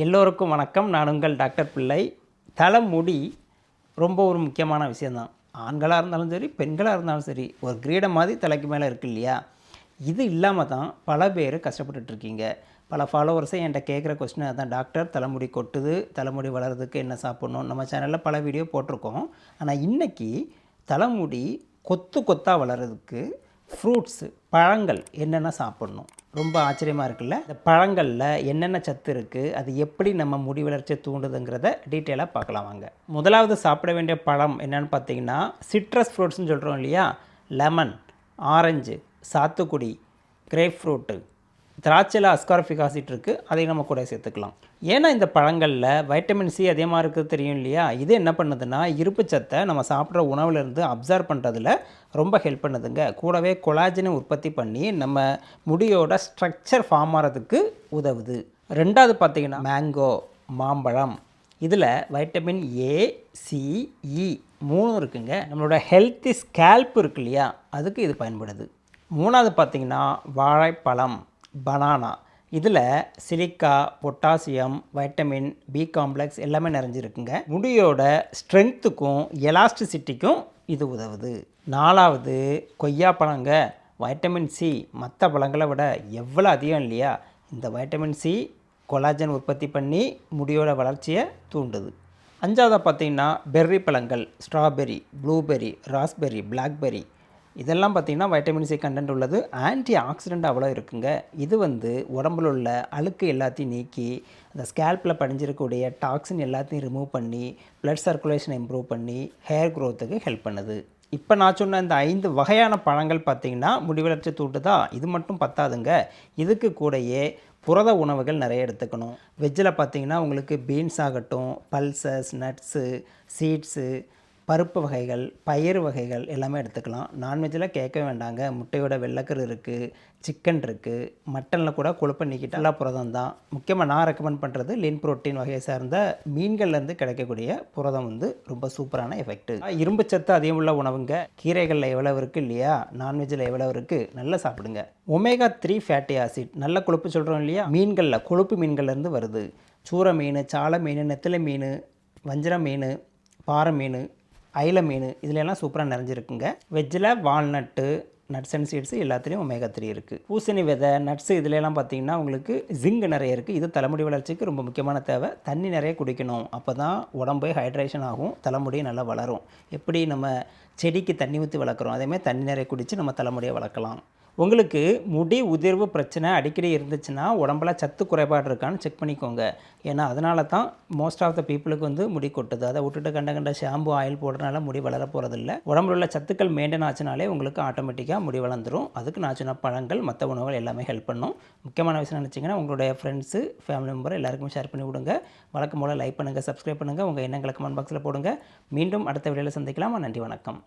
எல்லோருக்கும் வணக்கம். நான் உங்கள் டாக்டர் பிள்ளை. தலைமுடி ரொம்ப ஒரு முக்கியமான விஷயந்தான். ஆண்களாக இருந்தாலும் சரி, பெண்களாக இருந்தாலும் சரி, ஒரு கிரீடம் மாதிரி தலைக்கு மேலே இருக்குது இல்லையா? இது இல்லாமல் தான் பல பேர் கஷ்டப்பட்டுட்ருக்கீங்க. பல ஃபாலோவர்ஸை என்கிட்ட கேட்குற கொஸ்டின் அதுதான், டாக்டர் தலைமுடி கொட்டுது, தலைமுடி வளர்கிறதுக்கு என்ன சாப்பிட்ணும்? நம்ம சேனலில் பல வீடியோ போட்டிருக்கோம். ஆனால் இன்றைக்கி தலைமுடி கொத்து கொத்தாக வளர்கிறதுக்கு ஃப்ரூட்ஸு, பழங்கள் என்னென்ன சாப்பிட்ணும்? ரொம்ப ஆச்சரியமாக இருக்குல்ல. இந்த பழங்களில் என்னென்ன சத்து இருக்குது, அது எப்படி நம்ம முடி வளர்ச்சியை தூண்டுதுங்கிறத டீட்டெயிலாக பார்க்கலாம் வாங்க. முதலாவது சாப்பிட வேண்டிய பழம் என்னென்னு பார்த்தீங்கன்னா, சிட்ரஸ் ஃப்ரூட்ஸ்னு சொல்கிறோம் இல்லையா? லெமன், ஆரஞ்சு, சாத்துக்குடி, கிரேப் ஃப்ரூட்டு, திராட்சையில் அஸ்கார்பிக் ஆசிட் இருக்குது, அதையும் நம்ம கூட சேர்த்துக்கலாம். ஏன்னா இந்த பழங்களில் வைட்டமின் சி அதிகமாக இருக்குது தெரியும் இல்லையா? இது என்ன பண்ணுதுன்னா, இருப்பு சத்தை நம்ம சாப்பிட்ற உணவுலேருந்து அப்சர்வ் பண்ணுறதுல ரொம்ப ஹெல்ப் பண்ணுதுங்க. கூடவே கொலாஜனை உற்பத்தி பண்ணி நம்ம முடியோட ஸ்ட்ரக்சர் ஃபார்ம் ஆகிறதுக்கு உதவுது. ரெண்டாவது பார்த்திங்கன்னா மேங்கோ, மாம்பழம். இதில் வைட்டமின் ஏ, சி, இ 3 இருக்குங்க. நம்மளோட ஹெல்த்தி ஸ்கேல்ப் இருக்கு இல்லையா, அதுக்கு இது பயன்படுது. மூணாவது பார்த்திங்கன்னா வாழைப்பழம், பனானா. இதில் silica, potassium, vitamin B complex எல்லாமே நிறைஞ்சிருக்குங்க. முடியோட ஸ்ட்ரென்த்துக்கும் எலாஸ்டிசிட்டிக்கும் இது உதவுது. நாலாவது கொய்யாப்பழங்க. வைட்டமின் சி மற்ற பழங்களை விட எவ்வளோ அதிகம் இல்லையா? இந்த வைட்டமின் சி கொலாஜன் உற்பத்தி பண்ணி முடியோட வளர்ச்சியை தூண்டுது. அஞ்சாவதாக பார்த்திங்கன்னா பெர்ரி பழங்கள், ஸ்ட்ராபெரி, ப்ளூபெர்ரி, ராஸ்பெர்ரி, பிளாக்பெர்ரி. இதெல்லாம் பார்த்திங்கன்னா வைட்டமின் சி கண்டென்ட் உள்ளது. ஆன்டி ஆக்சிடென்ட் அவ்வளோ இருக்குங்க. இது உடம்புல உள்ள அழுக்கு எல்லாத்தையும் நீக்கி அந்த ஸ்கேல்பில் படிஞ்சிருக்கக்கூடிய டாக்ஸின் எல்லாத்தையும் ரிமூவ் பண்ணி ப்ளட் சர்க்குலேஷனை இம்ப்ரூவ் பண்ணி ஹேர் க்ரோத்துக்கு ஹெல்ப் பண்ணுது. இப்போ நான் சொன்ன இந்த 5 வகையான பழங்கள் பார்த்திங்கன்னா முடி வளர்ச்சி தூண்டுதா? இது மட்டும் பத்தாதுங்க. இதுக்கு கூடயே புரத உணவுகள் நிறைய எடுத்துக்கணும். வெஜ்ஜில் பார்த்திங்கன்னா உங்களுக்கு பீன்ஸ் ஆகட்டும், பல்சஸ், நட்ஸு, சீட்ஸு, பருப்பு வகைகள், பயிறு வகைகள் எல்லாமே எடுத்துக்கலாம். நான்வெஜ்ஜில் கேட்க வேண்டாங்க. முட்டையோட வெள்ளைக்கரு இருக்குது, சிக்கன் இருக்குது, மட்டனில் கூட கொழுப்பை நீக்கிட்டு எல்லா புரதம் தான். முக்கியமாக நான் ரெக்கமெண்ட் பண்ணுறது லீன் புரோட்டீன் வகையை சார்ந்த மீன்கள்லேருந்து கிடைக்கக்கூடிய புரதம் ரொம்ப சூப்பரான எஃபெக்ட்டு. இரும்பு சத்து அதிகம் உள்ள உணவுங்க. கீரைகளில் எவ்வளோ இருக்குது இல்லையா, நான்வெஜ்ஜில் எவ்வளோ இருக்குது, நல்லா சாப்பிடுங்க. ஒமேகா 3 ஃபேட்டி ஆசிட், நல்ல கொழுப்பு சொல்கிறோம் இல்லையா, மீன்களில் கொழுப்பு மீன்கள்லேருந்து வருது. சூரை மீன், சாலை மீன், நெத்திலை மீன், வஞ்சிர மீன், பாறை மீன், அயில மீன், இதில் எல்லாம் சூப்பராக நிறைஞ்சிருக்குங்க. வெஜ்ஜில் வால்நட்டு, நட்ஸ் அண்ட் சீட்ஸு எல்லாத்துலேயும் ஒமேகா 3 இருக்குது. பூசணி விதை, நட்ஸு இதிலெல்லாம் பார்த்திங்கன்னா உங்களுக்கு ஜிங்க் நிறைய இருக்குது. இது தலைமுடி வளர்ச்சிக்கு ரொம்ப முக்கியமான தேவை. தண்ணி நிறைய குடிக்கணும். அப்போ தான் உடம்பு ஹைட்ரேஷன் ஆகும், தலைமுடியும் நல்லா வளரும். எப்படி நம்ம செடிக்கு தண்ணி ஊற்றி வளர்க்குறோம், அதேமாதிரி தண்ணி நிறைய குடித்து நம்ம தலைமுடியை வளர்க்கலாம். உங்களுக்கு முடி உதிர்வு பிரச்சனை அடிக்கடி இருந்துச்சுன்னா உடம்புல சத்து குறைபாடு இருக்கான்னு செக் பண்ணிக்கோங்க. ஏன்னா அதனால தான் மோஸ்ட் ஆஃப் த பீப்புளுக்கு முடி கொட்டுது. அதை விட்டுட்டு கண்ட ஷாம்பு, ஆயில் போடுறதுனால முடி வளர போகிறதில்ல. உடம்புல உள்ள சத்துக்கள் மெயின்டைன் ஆச்சுனாலே உங்களுக்கு ஆட்டோமேட்டிக்காக முடி வளர்ந்துடும். அதுக்கு நான் சொன்ன பழங்கள், மற்ற உணவுகள் எல்லாமே ஹெல்ப் பண்ணும். முக்கியமான விஷயம் நினச்சிங்கன்னா உங்களுடைய ஃப்ரெண்ட்ஸு, ஃபேமிலி மெம்பர் எல்லாருக்குமே ஷேர் பண்ணி விடுங்க. வழக்கம் போல் லைக் பண்ணுங்கள், சப்ஸ்கிரைப் பண்ணுங்கள். உங்கள் எண்ணங்களை கமெண்ட் பாக்ஸில் போடுங்க. மீண்டும் அடுத்த வீடியோவில் சந்திக்கலாம். நன்றி, வணக்கம்.